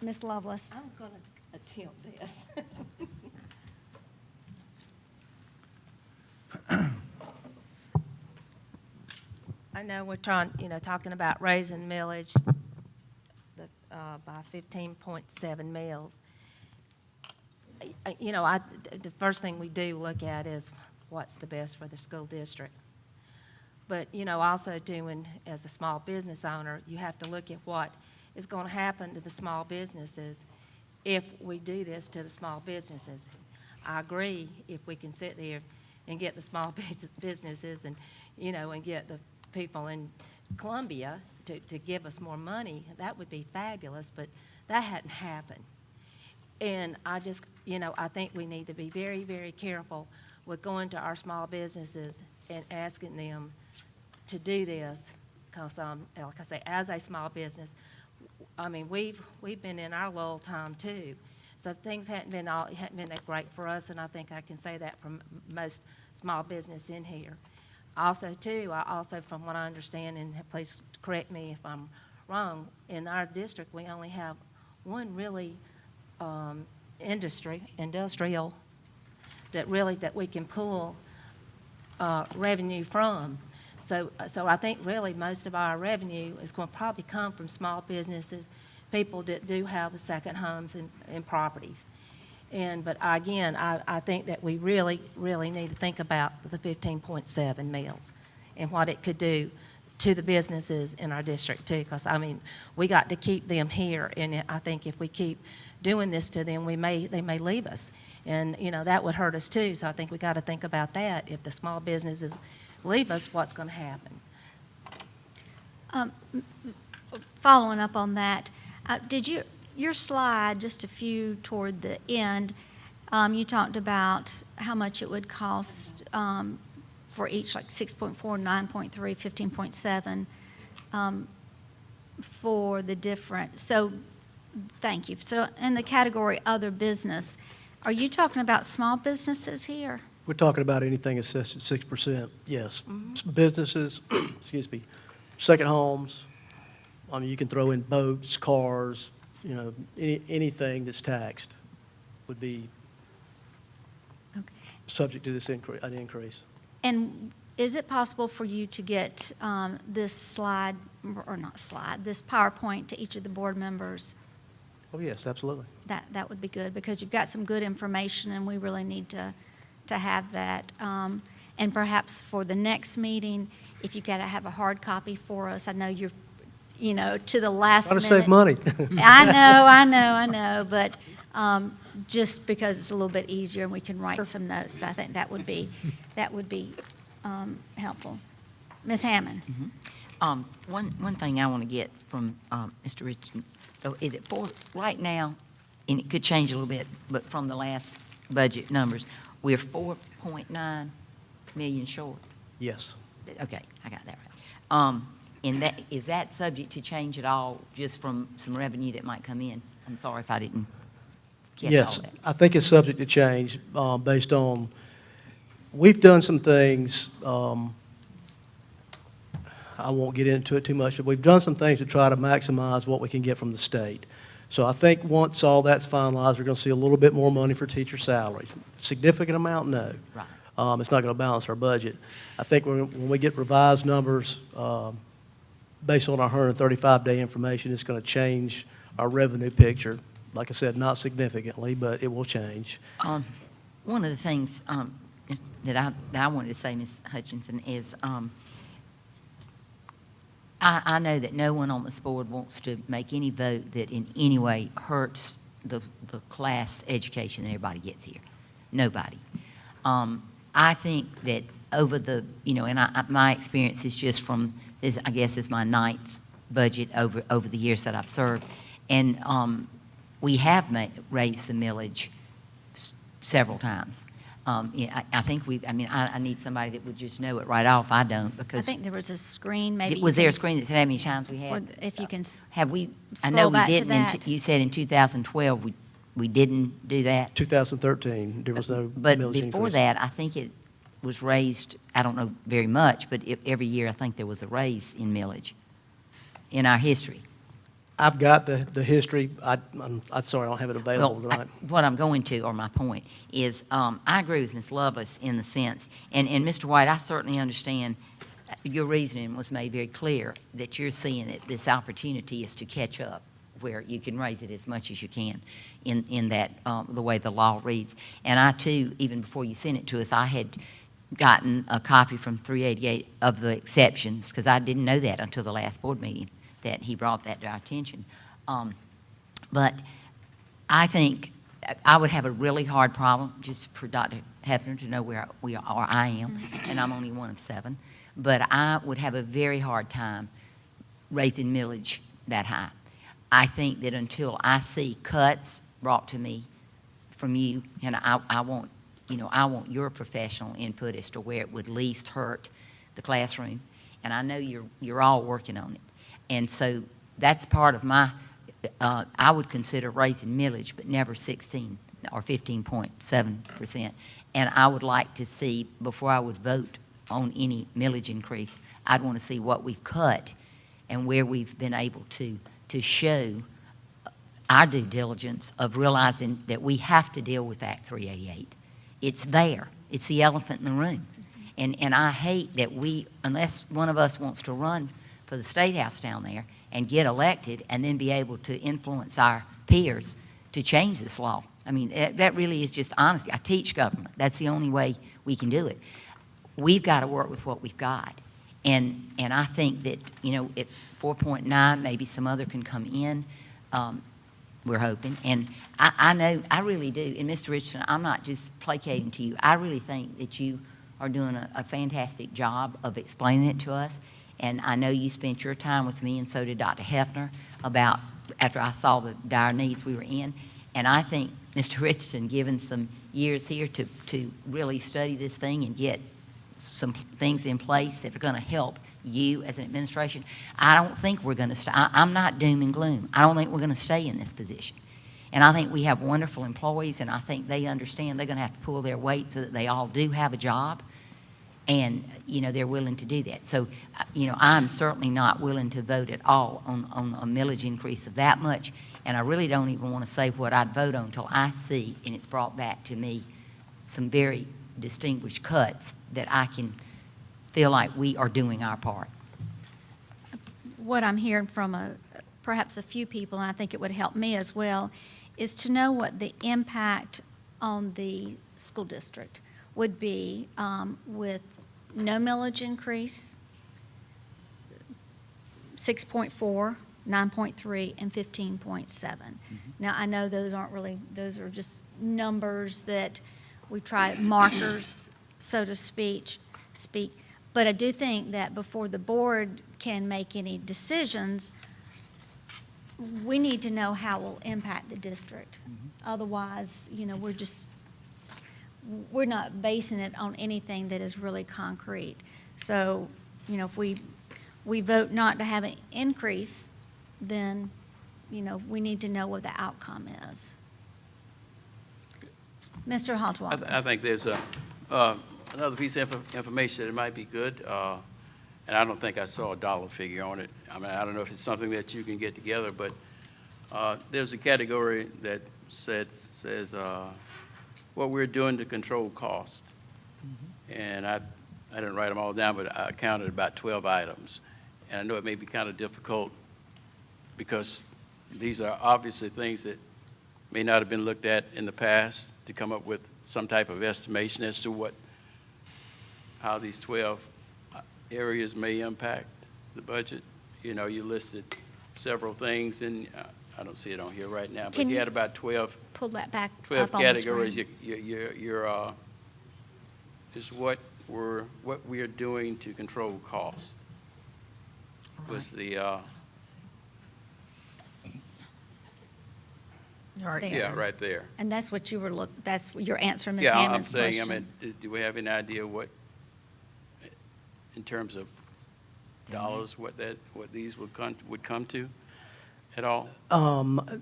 Ms. Lovelace? I'm going to attempt this. I know we're talking about raising millage by 15.7 mils. The first thing we do look at is what's the best for the school district. But, also doing, as a small business owner, you have to look at what is going to happen to the small businesses if we do this to the small businesses. I agree, if we can sit there and get the small businesses and, and get the people in Columbia to give us more money, that would be fabulous, but that hadn't happened. And I just, I think we need to be very, very careful with going to our small businesses and asking them to do this, because, like I say, as a small business, I mean, we've been in our lull time too. So things hadn't been that great for us, and I think I can say that from most small business in here. Also, too, from what I understand, and please correct me if I'm wrong, in our district, we only have one really industrial that we can pull revenue from. So I think really most of our revenue is going to probably come from small businesses, people that do have second homes and properties. But again, I think that we really, really need to think about the 15.7 mils and what it could do to the businesses in our district too, because I mean, we got to keep them here, and I think if we keep doing this to them, they may leave us, and that would hurt us too. So I think we got to think about that. If the small businesses leave us, what's going to happen? Following up on that, your slide, just a few toward the end, you talked about how much it would cost for each, like 6.4, 9.3, 15.7 for the different. So, thank you. So, in the category other business, are you talking about small businesses here? We're talking about anything assessed at 6%, yes. Businesses, excuse me, second homes, I mean, you can throw in boats, cars, anything that's taxed would be subject to an increase. And is it possible for you to get this slide, or not slide, this PowerPoint to each of the board members? Oh, yes, absolutely. That would be good, because you've got some good information, and we really need to have that. And perhaps for the next meeting, if you got to have a hard copy for us, I know you're, to the last minute. Trying to save money. I know, but just because it's a little bit easier and we can write some notes, I think that would be helpful. Ms. Hammond? One thing I want to get from Mr. Richardson, is it for right now, and it could change a little bit, but from the last budget numbers, we're 4.9 million short. Yes. Okay, I got that right. And is that subject to change at all, just from some revenue that might come in? I'm sorry if I didn't catch all Yes, that. I think it's subject to change based on, we've done some things, I won't get into it too much, but we've done some things to try to maximize what we can get from the state. So I think once all that's finalized, we're going to see a little bit more money for teacher salaries. Significant amount, no. Right. It's not going to balance our budget. I think when we get revised numbers based on our 135-day information, it's going to change our revenue picture. Like I said, not significantly, but it will change. One of the things that I wanted to say, Ms. Hutchinson, is I know that no one on this board wants to make any vote that in any way hurts the class education that everybody gets here. Nobody. I think that over the, and my experience is just from this, I guess, is my 9th budget over the years that I've served, and we have raised the millage several times. I think I need somebody that would just know it right off. I don't, because I think there was a screen, maybe. was there a screen that said how many times we had? If you can Have we? I scroll know we back to didn't. that. You said in 2012 we didn't do that. 2013, there was no But millage before increase. that, I think it was raised. I don't know very much, but every year I think there was a raise in millage in our history. I've got the history. I'm sorry, I don't have it available Well, tonight. what I'm going to, or my point, is I agree with Ms. Lovelace in the sense, and Mr. White, I certainly understand your reasoning was made very clear that you're seeing that this opportunity is to catch up where you can raise it as much as you can in that, the way the law reads. And I too, even before you sent it to us, I had gotten a copy from 388 of the exceptions, because I didn't know that until the last board meeting, that he brought that to our attention. But I think I would have a really hard problem, just for Dr. Hefner to know where we are, or I am, and I'm only one of 7, but I would have a very hard time raising millage that high. I think that until I see cuts brought to me from you, and I want, I want your professional input as to where it would least hurt the classroom, and I know you're all working on it. And so that's part of my, I would consider raising millage, but never 16 or 15.7%. And I would like to see, before I would vote on any millage increase, I'd want to see what we've cut and where we've been able to show our due diligence of realizing that we have to deal with Act 388. It's there. It's the elephant in the room. And I hate that unless one of us wants to run for the State House down there and get elected and then be able to influence our peers to change this law. I mean, that really is just honesty. I teach government. That's the only way we can do it. We've got to work with what we've got. And I think that, at 4.9, maybe some other can come in. We're hoping. And I know, I really do. And Mr. Richardson, I'm not just placating to you. I really think that you are doing a fantastic job of explaining it to us. And I know you spent your time with me, and so did Dr. Hefner, after I saw the dire needs we were in. And I think Mr. Richardson, given some years here to really study this thing and get some things in place that are going to help you as an administration, I don't think we're going to stay. I'm not doom and gloom. I don't think we're going to stay in this position. And I think we have wonderful employees, and I think they understand they're going to have to pull their weight so that they all do have a job. And, they're willing to do that. So, I'm certainly not willing to vote at all on a millage increase of that much. And I really don't even want to say what I'd vote on until I see, and it's brought back to me, some very distinguished cuts that I can feel like we are doing our part. What I'm hearing from perhaps a few people, and I think it would help me as well, is to know what the impact on the school district would be with no millage increase, 6.4, 9.3, and 15.7. Now, I know those are just numbers that we try, markers, so to speak. But I do think that before the board can make any decisions, we need to know how it will impact the district. Otherwise, we're not basing it on anything that is really concrete. So, if we vote not to have an increase, then, we need to know what the outcome is. Mr. Haltwalker. I think there's another piece of information that might be good, and I don't think I saw a dollar figure on it. I mean, I don't know if it's something that you can get together, but there's a category that says what we're doing to control cost. And I didn't write them all down, but I counted about 12 items. And I know it may be kind of difficult because these are obviously things that may not have been looked at in the past to come up with some type of estimation as to how these 12 areas may impact the budget. You listed several things, and I don't see it on here right now, but you had about 12 Pull that back 12 up on the categories. screen. Is what we are doing to control cost. Was the There. right there. And that's what that's your answer, Ms. Yeah, I'm Hammond's saying, question. do we have any idea what, in terms of dollars, what these would come to at all?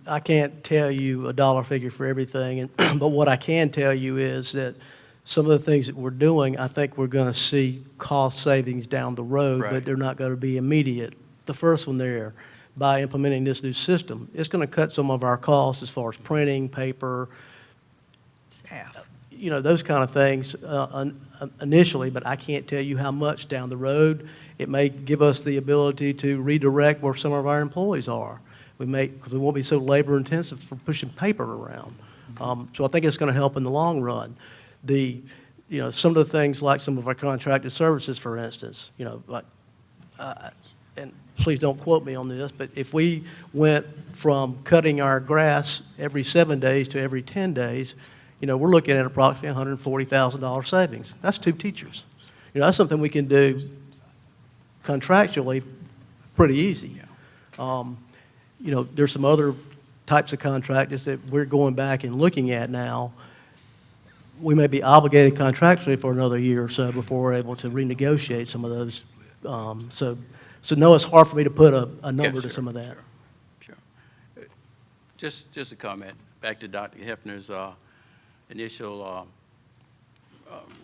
I can't tell you a dollar figure for everything, but what I can tell you is that some of the things that we're doing, I think we're going to see cost savings down the road, Right. but they're not going to be immediate. The first one there by implementing this new system. It's going to cut some of our costs as far as printing, paper, you know, those kind of things initially, but I can't tell you how much down the road. It may give us the ability to redirect where some of our employees are. Because we won't be so labor intensive for pushing paper around. So I think it's going to help in the long run. You know, some of the things like some of our contracted services, for instance, you know, like, and please don't quote me on this, but if we went from cutting our grass every 7 days to every 10 days, you know, we're looking at approximately $140,000 savings. That's 2 teachers. You know, that's something we can do contractually pretty easy. You know, there's some other types of contractors that we're going back and looking at now. We may be obligated contractually for another year or so before we're able to renegotiate some of those. So no, it's hard for me to put a number to sure, some of that. Sure. Just a comment, back to Dr. Hefner's initial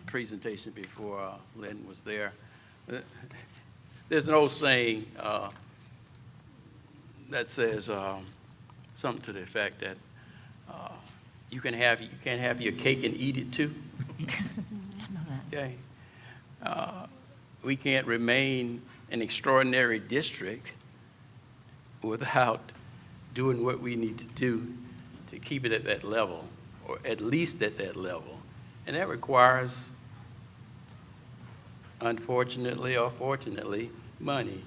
presentation before Lynn was there. There's an old saying that says something to the effect that you can't have your cake and eat it too. Okay. We can't remain an extraordinary district without doing what we need to do to keep it at that level, or at least at that level. And that requires, unfortunately or fortunately, money,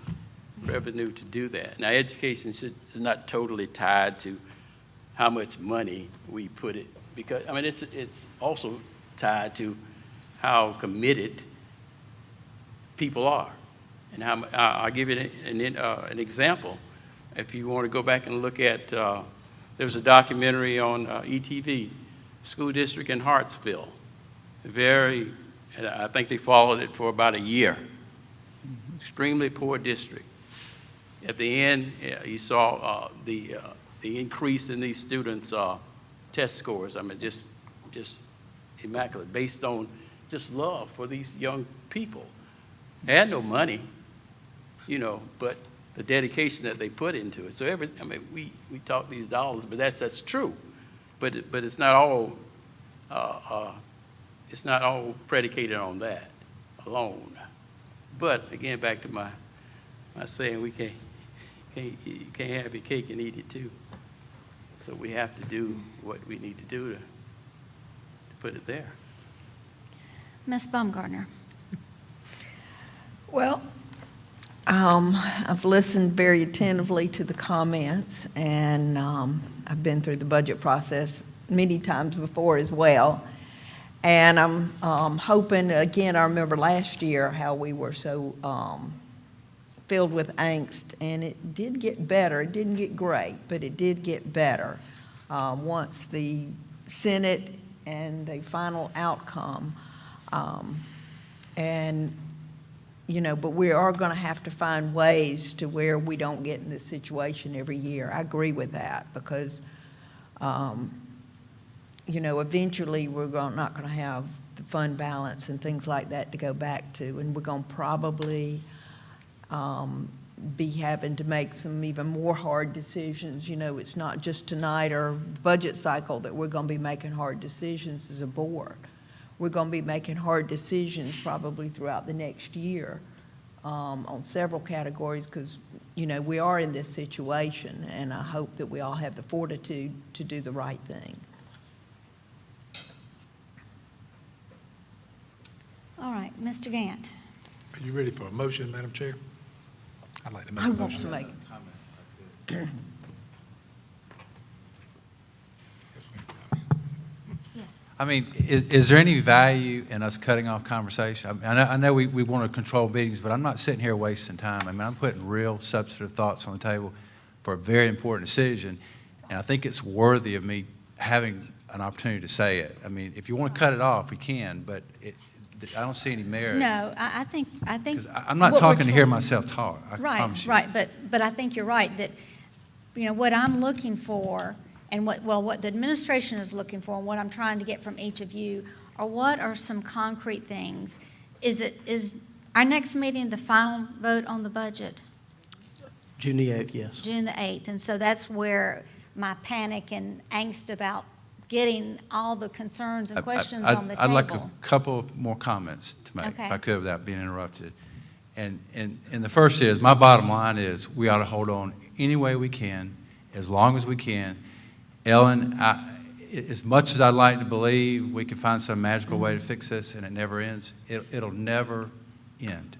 revenue to do that. Now, education is not totally tied to how much money we put it, because, I mean, it's also tied to how committed people are. And how, I'll give you an example. If you want to go back and look at, there was a documentary on ETV, school district in Hartsville. And I think they followed it for about a year. Extremely poor district. At the end, you saw the increase in these students' test scores. I mean, just immaculate, based on just love for these young people. They had no money, you know, but the dedication that they put into it. So I mean, we talk these dollars, but that's true. But it's not all predicated on that alone. But again, back to my saying, you can't have your cake and eat it too. So we have to do what we need to do to put it there. Ms. Baumgartner. Well, I've listened very attentively to the comments, and I've been through the budget process many times before as well. And I'm hoping, again, I remember last year how we were so filled with angst, and it did get better. It didn't get great, but it did get better once the Senate and the final outcome. And you know, but we are going to have to find ways to where we don't get in this situation every year. I agree with that because, you know, eventually we're not going to have the fund balance and things like that to go back to, and we're going to probably be having to make some even more hard decisions. You know, it's not just tonight or budget cycle that we're going to be making hard decisions as a board. We're going to be making hard decisions probably throughout the next year on several categories because, you know, we are in this situation, and I hope that we all have the fortitude to do the right thing. All right, Mr. Gant. Are you ready for a motion, Madam Chair? I'd like to make a Who motion. wants to make it? Yes. I mean, is there any value in us cutting off conversation? I know we want to control meetings, but I'm not sitting here wasting time. I mean, I'm putting real substantive thoughts on the table for a very important decision, and I think it's worthy of me having an opportunity to say it. I mean, if you want to cut it off, we can, but I don't see any merit. No, I think. 'Cause I'm not what we're talking to hear myself talk, I Right, promise you. right, but I think you're right, that, you know, what I'm looking for, and what the administration is looking for, and what I'm trying to get from each of you, are what are some concrete things? Is our next meeting the final vote on the budget? June the 8th, yes. June the 8th. And so that's where my panic and angst about getting all the concerns and questions on the I'd like a table. couple more comments to make, if Okay. I could, without being interrupted. And the first is, my bottom line is, we ought to hold on any way we can, as long as we can. Ellen, as much as I'd like to believe we can find some magical way to fix this and it never ends, it'll never end.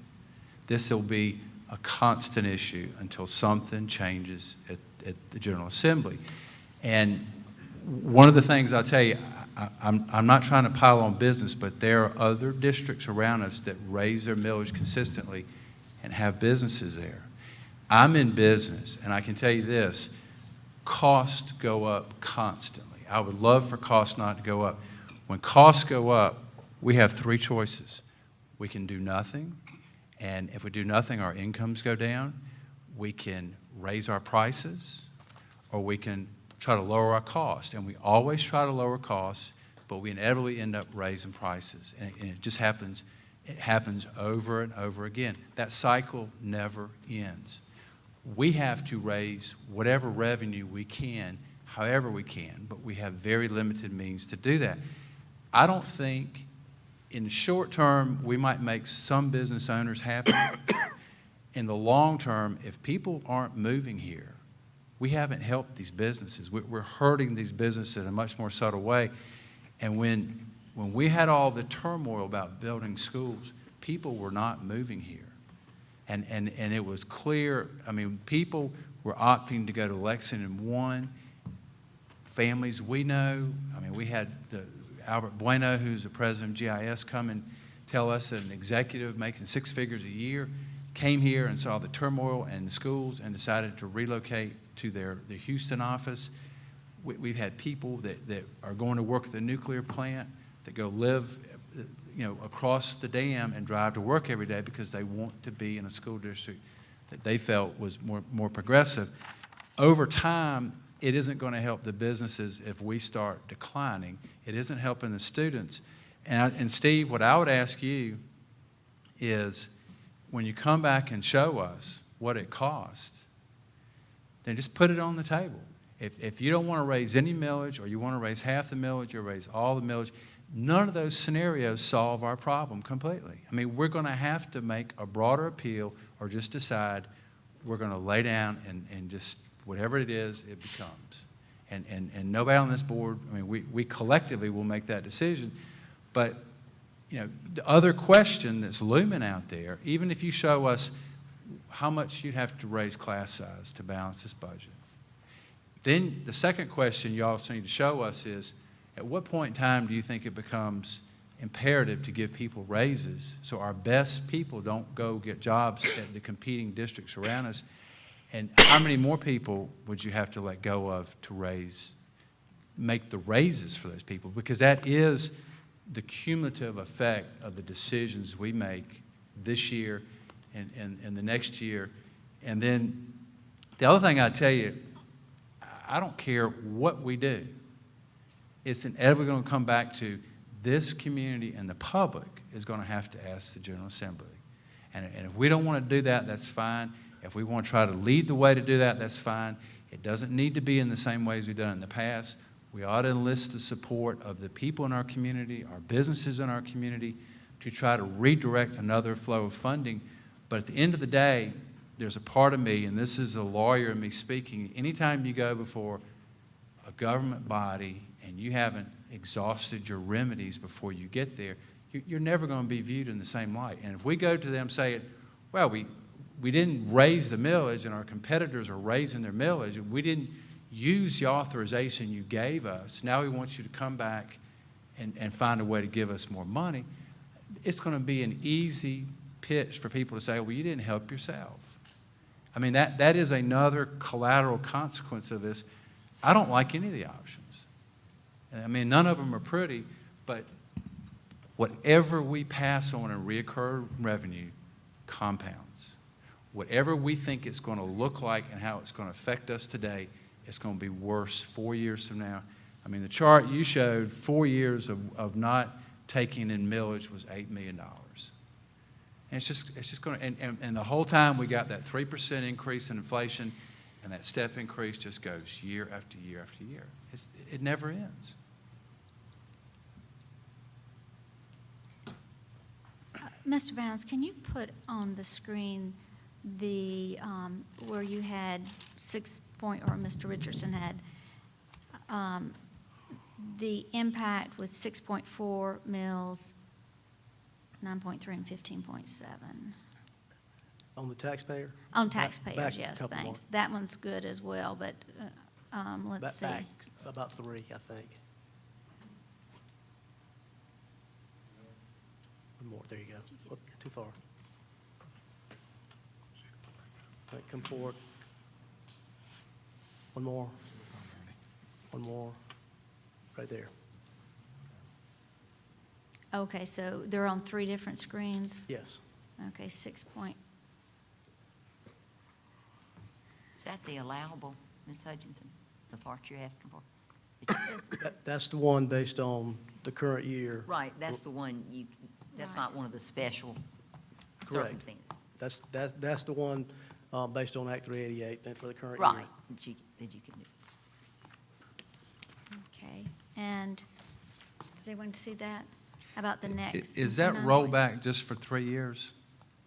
This will be a constant issue until something changes at the General Assembly. And one of the things I'll tell you, I'm not trying to pile on business, but there are other districts around us that raise their millage consistently and have businesses there. I'm in business, and I can tell you this, costs go up constantly. I would love for costs not to go up. When costs go up, we have three choices. We can do nothing, and if we do nothing, our incomes go down. We can raise our prices, or we can try to lower our cost. And we always try to lower costs, but we inevitably end up raising prices. And it just happens, it happens over and over again. That cycle never ends. We have to raise whatever revenue we can, however we can, but we have very limited means to do that. I don't think in the short term, we might make some business owners happy. In the long term, if people aren't moving here, we haven't helped these businesses. We're hurting these businesses in a much more subtle way. And when we had all the turmoil about building schools, people were not moving here. And it was clear, I mean, people were opting to go to Lexington One. Families we know, I mean, we had Albert Bueno, who's the president of GIS, come and tell us that an executive making 6 figures a year came here and saw the turmoil in the schools and decided to relocate to their Houston office. We've had people that are going to work at the nuclear plant, that go live, across the dam and drive to work every day because they want to be in a school district that they felt was more progressive. Over time, it isn't going to help the businesses if we start declining. It isn't helping the students. And Steve, what I would ask you is, when you come back and show us what it costs, then just put it on the table. If you don't want to raise any millage, or you want to raise half the millage, or raise all the millage, none of those scenarios solve our problem completely. I mean, we're going to have to make a broader appeal, or just decide we're going to lay down and just, whatever it is, it becomes. And nobody on this board, I mean, we collectively will make that decision. But, the other question that's looming out there, even if you show us how much you'd have to raise class size to balance this budget, then the second question you also need to show us is, at what point in time do you think it becomes imperative to give people raises so our best people don't go get jobs at the competing districts around us? And how many more people would you have to let go of to make the raises for those people? Because that is the cumulative effect of the decisions we make this year and the next year. And then the other thing I'd tell you, I don't care what we do. It's inevitably going to come back to this community, and the public is going to have to ask the General Assembly. And if we don't want to do that, that's fine. If we want to try to lead the way to do that, that's fine. It doesn't need to be in the same ways we've done it in the past. We ought to enlist the support of the people in our community, our businesses in our community, to try to redirect another flow of funding. But at the end of the day, there's a part of me, and this is a lawyer in me speaking, anytime you go before a government body and you haven't exhausted your remedies before you get there, you're never going to be viewed in the same light. And if we go to them saying, well, we didn't raise the millage and our competitors are raising their millage, and we didn't use the authorization you gave us, now we want you to come back and find a way to give us more money, it's going to be an easy pitch for people to say, well, you didn't help yourself. I mean, that is another collateral consequence of this. I don't like any of the options. I mean, none of them are pretty, but whatever we pass on in reoccurring revenue compounds. Whatever we think it's going to look like and how it's going to affect us today, it's going to be worse 4 years from now. I mean, the chart you showed, 4 years of not taking in millage was $8 million. And it's just going to, and the whole time, we got that 3% increase in inflation, and that step increase just goes year after year after year. It never ends. Mr. Bounds, can you put on the screen the, where you had or Mr. Richardson had, the impact with 6.4 mils, 9.3 and 15.7? On the taxpayer? On Back taxpayers, a yes, couple more. thanks. That one's good as well, but, let's see. Back about 3, I think. One more, there you go. Whoop, too far. Right, come forward. One more. One more. Right there. Okay, so they're on 3 different screens? Yes. Okay, 6 point, Is that the allowable, Ms. Hutchinson, the part you're asking for? That's the one based on the current year. Right, that's the one that's Right. not one of the special Correct. circumstances. That's the one based on Act 388 and for the current year. Right, that you can do. okay. And does anyone see that? How about the next? Is that 9 rollback just for 3 years?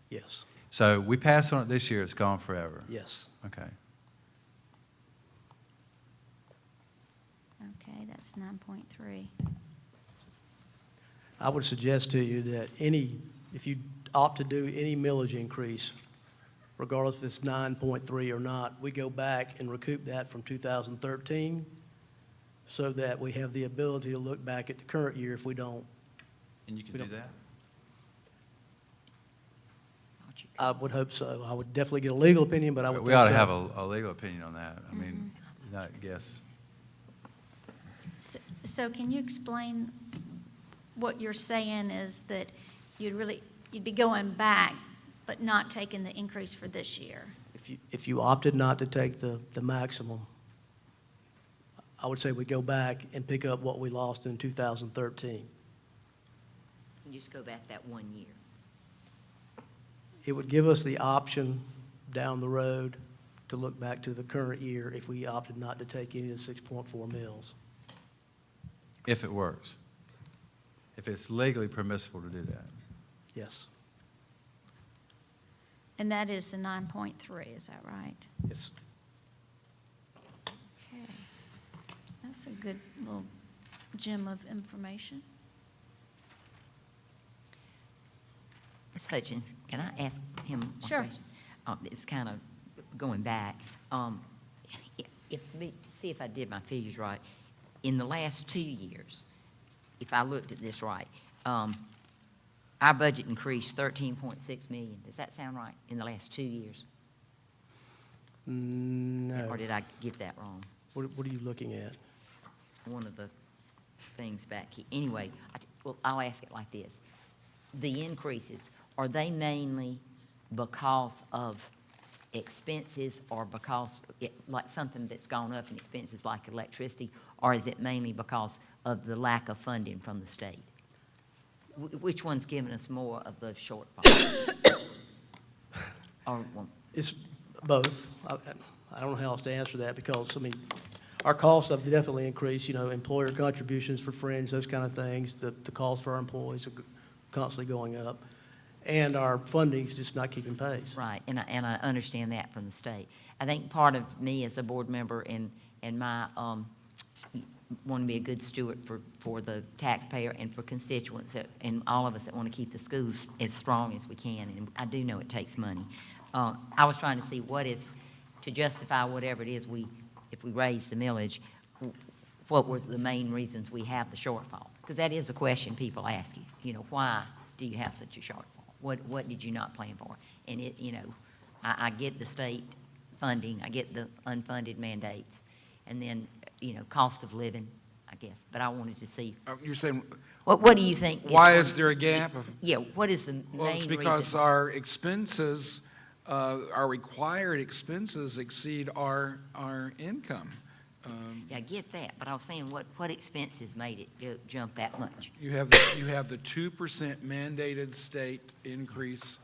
Yes, So we pass on it this year, it's gone forever? yes. Okay. Okay, that's 9.3. I would suggest to you that if you opt to do any millage increase, regardless if it's 9.3 or not, we go back and recoup that from 2013 so that we have the ability to look back at the current year if we don't. And you can We do don't- that? Thought you I would hope so. I would definitely get a legal opinion, but I would think We ought to so. have a legal opinion on that. I mean, I guess. So can you explain what you're saying is that you'd be going back, but not taking the increase for this year? If you opted not to take the maximum, I would say we go back and pick up what we lost in 2013. can just go back that 1 year. It would give us the option down the road to look back to the current year if we opted not to take any of the 6.4 mils. If it works. If it's legally permissible to do that. Yes, And that is the 9.3, is that right? yes. Okay. That's a good little gem of information. Ms. Hutchins, can I ask him one Sure. question? It's kind of going back. See if I did my figures right. In the last 2 years, if I looked at this right, our budget increased 13.6 million. Does that sound right, in the last 2 years? No. Or did I get that wrong? What are you looking at? One of the things back here. Anyway, well, I'll ask it like this. The increases, are they mainly because of expenses or because, like something that's gone up in expenses like electricity, or is it mainly because of the lack of funding from the state? Which one's giving us more of the shortfall? Or, well, It's both. I don't know how else to answer that because, I mean, our costs have definitely increased, employer contributions for fringe, those kind of things. The cost for our employees are constantly going up. And our funding's just not keeping pace. right, and I understand that from the state. I think part of me as a board member and my, want to be a good steward for the taxpayer and for constituents and all of us that want to keep the schools as strong as we can, and I do know it takes money. I was trying to see what is, to justify whatever it is if we raise the millage, what were the main reasons we have the shortfall? Because that is a question people ask you, why do you have such a shortfall? What did you not plan for? And I get the state funding, I get the unfunded mandates, and then, cost of living, I guess. But I wanted to see, You're saying, what do you think? why is there a gap? Yeah, what is the main reason? Well, it's because our expenses, our required expenses exceed our income. Yeah, I get that, but I was saying, what expenses made it jump that much? You have the 2% mandated state increase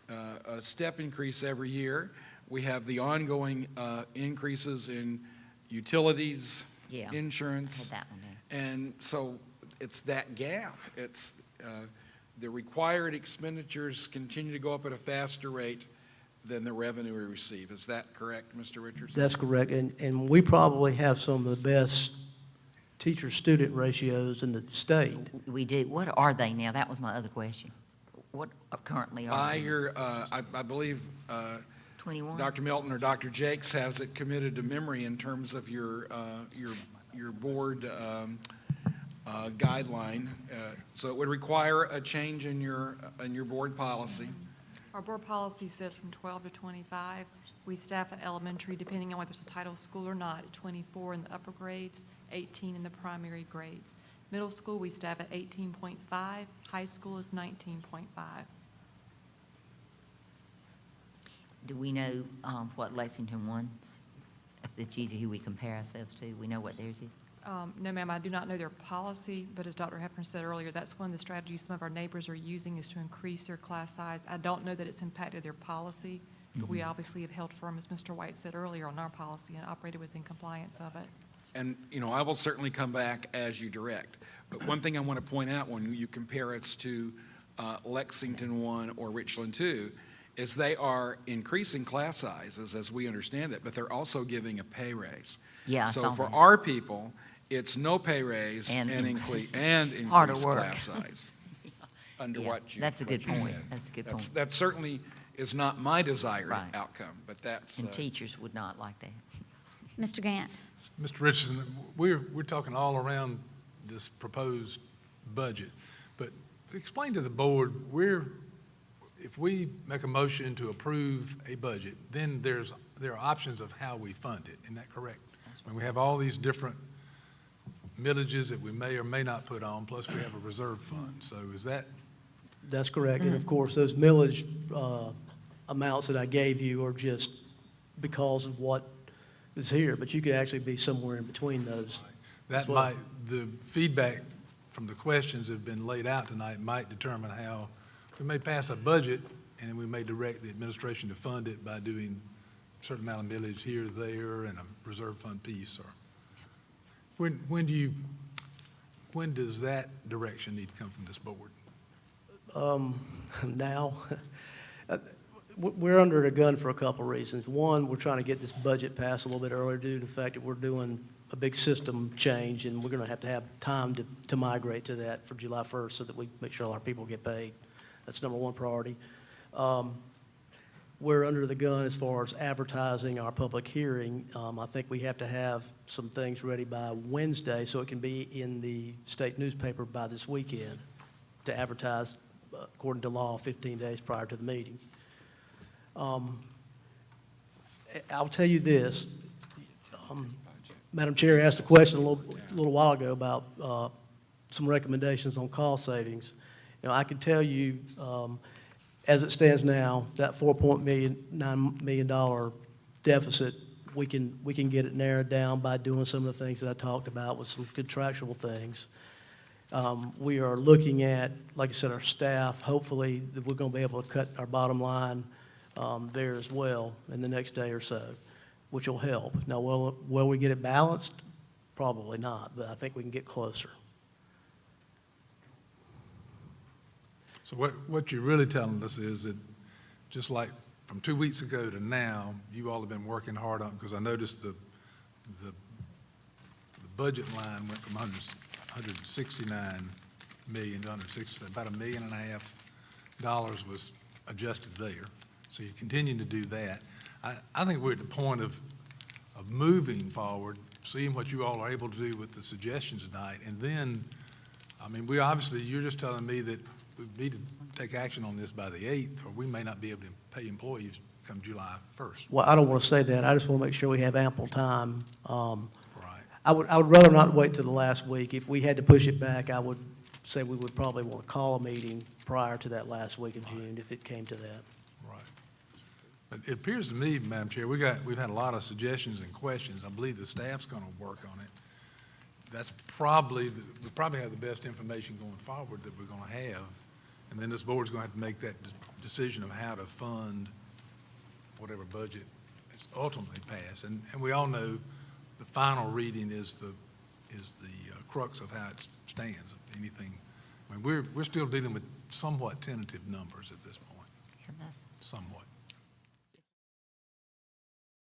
a step increase every year. We have the ongoing increases in utilities, Yeah. insurance. Had that one in. And so it's that gap. It's, the required expenditures continue to go up at a faster rate than the revenue we receive. Is that correct, Mr. Richardson? That's correct, and we probably have some of the best teacher-student ratios in the state. We do. What are they now? That was my other question. What currently are I they? hear, I believe 21? Dr. Milton or Dr. Jakes has it committed to memory in terms of your board guideline. So it would require a change in your board policy. Our board policy says from 12 to 25. We staff at elementary, depending on whether it's a title school or not, at 24 in the upper grades, 18 in the primary grades. Middle school, we staff at 18.5. High school is 19.5. Do we know what Lexington wants? That's usually who we compare ourselves to. We know what theirs is. No, ma'am, I do not know their policy, but as Dr. Hefner said earlier, that's one of the strategies some of our neighbors are using is to increase their class size. I don't know that it's impacted their policy, but we obviously have held firm, as Mr. White said earlier, on our policy and operated within compliance of it. And, I will certainly come back as you direct. But one thing I want to point out when you compare us to Lexington 1 or Richland 2 is they are increasing class sizes, as we understand it, but they're also giving a pay raise. Yeah, I So saw for that. our people, it's no pay raise And and Harder increased work. class size under Yeah, what you that's a good what you point. said. That's a good That's- point. That certainly is not my desired Right. outcome, but that's. And teachers would not like that. Mr. Gant? Mr. Richardson, we're talking all around this proposed budget, but explain to the board, if we make a motion to approve a budget, then there are options of how we fund it. Isn't that correct? I mean, we have all these different millages that we may or may not put on, plus we have a reserve fund. So is that, That's correct, and of course, those millage amounts that I gave you are just because of what is here, but you could actually be somewhere in between those. that as well. might, the feedback from the questions that have been laid out tonight might determine how, we may pass a budget, and then we may direct the administration to fund it by doing a certain amount of millage here, there, and a reserve fund piece, or when does that direction need to come from this board? Now, we're under a gun for a couple of reasons. One, we're trying to get this budget passed a little bit earlier due to the fact that we're doing a big system change, and we're going to have time to migrate to that for July 1st so that we make sure all our people get paid. That's number one priority. We're under the gun as far as advertising our public hearing. I think we have to have some things ready by Wednesday so it can be in the state newspaper by this weekend to advertise according to law 15 days prior to the meeting. I'll tell you this. Madam Chair asked a question a little while ago about some recommendations on cost savings. I can tell you, as it stands now, that $4.9 million deficit, we can get it narrowed down by doing some of the things that I talked about with some contractual things. We are looking at, like I said, our staff, hopefully that we're going to be able to cut our bottom line there as well in the next day or so, which will help. Now, will we get it balanced? Probably not, but I think we can get closer. So what you're really telling us is that, just like from 2 weeks ago to now, you all have been working hard on, because I noticed the budget line went from 169 million to 160, about $1.5 million was adjusted there. So you're continuing to do that. I think we're at the point of moving forward, seeing what you all are able to do with the suggestions tonight, and then, I mean, you're just telling me that we need to take action on this by the 8th, or we may not be able to pay employees come July 1st. Well, I don't want to say that. I just want to make sure we have ample time. Right. I would rather not wait till the last week. If we had to push it back, I would say we would probably want to call a meeting prior to that last week of June if it came to that. Right. But it appears to me, Madam Chair, we've had a lot of suggestions and questions. I believe the staff's going to work on it. That's probably, we probably have the best information going forward that we're going to have And then this board's going to have to make that decision of how to fund whatever budget is ultimately passed. And we all know the final reading is the crux of how it stands. Anything, I mean, we're still dealing with somewhat tentative numbers at this point, Yeah, that's- somewhat.